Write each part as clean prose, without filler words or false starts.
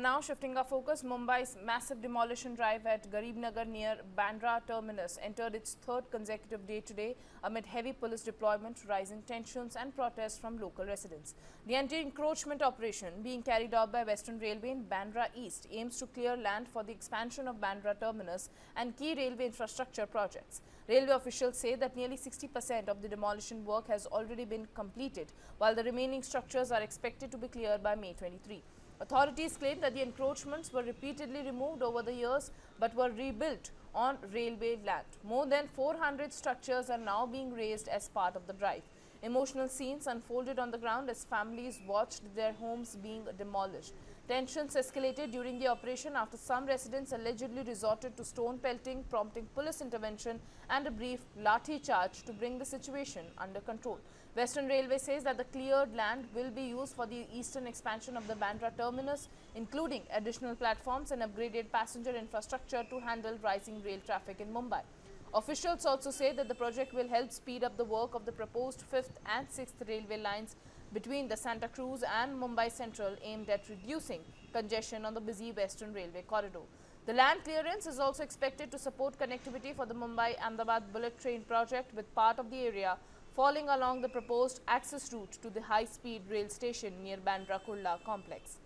And now shifting our focus, Mumbai's massive demolition drive at Garib Nagar near Bandra terminus entered its third consecutive day today amid heavy police deployment, rising tensions and protests from local residents. The anti-encroachment operation being carried out by Western Railway in Bandra East aims to clear land for the expansion of Bandra terminus and key railway infrastructure projects. Railway officials say that nearly 60% of the demolition work has already been completed, while the remaining structures are expected to be cleared by May 23. Authorities claim that the encroachments were repeatedly removed over the years but were rebuilt on railway land. More than 400 structures are now being razed as part of the drive. Emotional scenes unfolded on the ground as families watched their homes being demolished. Tensions escalated during the operation after some residents allegedly resorted to stone pelting, prompting police intervention and a brief lathi charge to bring the situation under control. Western Railway says that the cleared land will be used for the eastern expansion of the Bandra terminus, including additional platforms and upgraded passenger infrastructure to handle rising rail traffic in Mumbai. Officials also say that the project will help speed up the work of the proposed 5th and 6th railway lines between the Santa Cruz and Mumbai Central, aimed at reducing congestion on the busy Western Railway corridor. The land clearance is also expected to support connectivity for the Mumbai-Ahmedabad bullet train project, with part of the area falling along the proposed access route to the high-speed rail station near Bandra Kurla complex.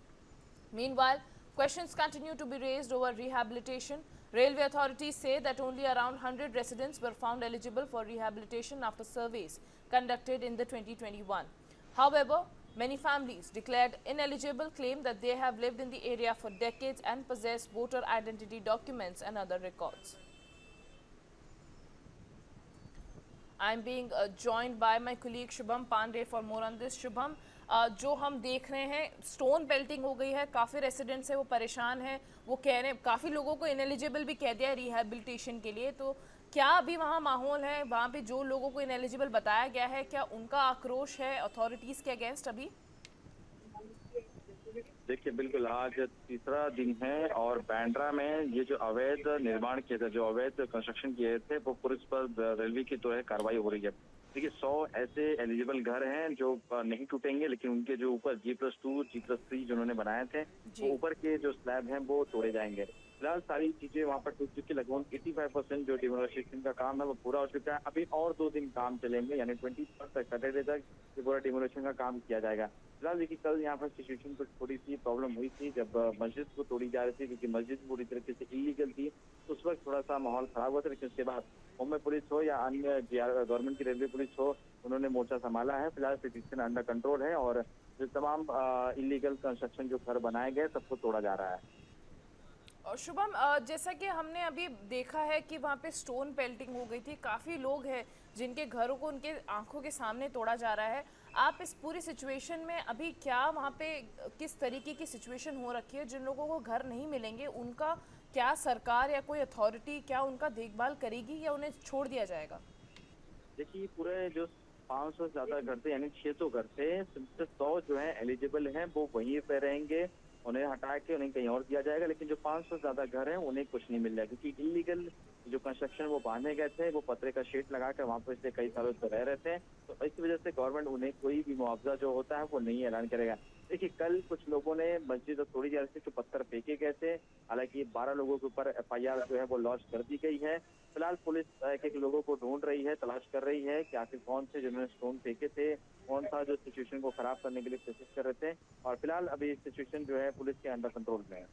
Meanwhile, questions continue to be raised over rehabilitation. Railway authorities say that only around 100 residents were found eligible for rehabilitation after surveys conducted in the 2021. However, many families declared ineligible claim that they have lived in the area for decades and possess voter identity documents and other records. I am being joined by my colleague Shubham Pandey for more on this. Shubham, जो हम देख रहे हैं stone pelting हो गई है, काफ़ी residents है वो परेशान है, वो कह रहे हैं, काफ़ी लोगों को इनएलिजिबल भी कह दिया है रिहैबिलिटेशन के लिए, तो क्या अभी वहाँ माहौल है, वहाँ पे जो लोगों को इनएलिजिबल बताया गया है, क्या उनका आक्रोश है अथॉरिटीज़ के अगेंस्ट अभी? देखिए, बिल्कुल आज तीसरा दिन है और बांद्रा में ये जो अवैध निर्माण किए थे, जो अवैध कंस्ट्रक्शन किए थे, वो पुलिस पर रेलवे की तो है कार्रवाई हो रही है। देखिए 100 ऐसे एलिजिबल घर हैं जो नहीं टूटेंगे, लेकिन उनके जो ऊपर G+2, G+3 जिन्होंने बनाए थे, वो ऊपर के जो स्लैब हैं वो तोड़े जाएंगे। फिलहाल सारी चीजें वहाँ पर टूट चुकी, लगभग 85% जो डिमोलिशन का काम है वो पूरा हो चुका है। अभी और 2 दिन काम चलेंगे, यानी 21 तक, सैटरडे तक ये पूरा डिमोलिशन का काम किया जाएगा। फिलहाल देखिए कल यहाँ पर सिचुएशन को थोड़ी सी प्रॉब्लम हुई थी जब मस्जिद को तोड़ी जा रही थी, क्योंकि मस्जिद पूरी तरीके से इलीगल थी। उस वक्त थोड़ा सा माहौल खराब हुआ था, लेकिन उसके बाद मुंबई पुलिस हो या अन्य गवर्नमेंट की रेलवे पुलिस हो, उन्होंने मोर्चा संभाला है। फिलहाल सिचुएशन अंडर कंट्रोल है और जो तमाम इलीगल कंस्ट्रक्शन जो घर बनाए गए सबको तोड़ा जा रहा है। और शुभम, जैसा कि हमने अभी देखा है कि वहाँ पे स्टोन पेल्टिंग हो गई थी, काफ़ी लोग हैं जिनके घरों को उनके आंखों के सामने तोड़ा जा रहा है। आप इस पूरी सिचुएशन में अभी क्या वहाँ पे किस तरीके की सिचुएशन हो रखी है? जिन लोगों को घर नहीं मिलेंगे उनका क्या सरकार या कोई अथॉरिटी क्या उनका देखभाल करेगी या उन्हें छोड़ दिया जाएगा? देखिए पूरे जो 500 से ज्यादा घर थे, यानी 600 घर थे, 100 जो है एलिजिबल हैं वो वहीं पे रहेंगे, उन्हें हटा के उन्हें कहीं और दिया जाएगा। लेकिन जो 500 से ज्यादा घर हैं उन्हें कुछ नहीं मिल रहा है, क्योंकि इलीगल जो कंस्ट्रक्शन वो बांधे गए थे, वो पतरे का शेड लगाकर वहाँ पर पिछले कई सालों से रह रहे थे, तो इस वजह से गवर्नमेंट उन्हें कोई भी मुआवजा जो होता है वो नहीं ऐलान करेगा। देखिए कल कुछ लोगों ने मस्जिद तोड़ी जा रही थी, जो पत्थर फेंके गए थे, हालांकि 12 लोगों के ऊपर FIR जो है वो लॉन्च कर दी गई है। फिलहाल पुलिस एक लोगों को ढूंढ रही है, तलाश कर रही है कि आखिर कौन से जिन्होंने स्टोन फेंके थे, कौन था जो सिचुएशन को खराब करने के लिए कोशिश कर रहे थे, और फिलहाल अभी सिचुएशन जो है पुलिस के अंडर कंट्रोल में है।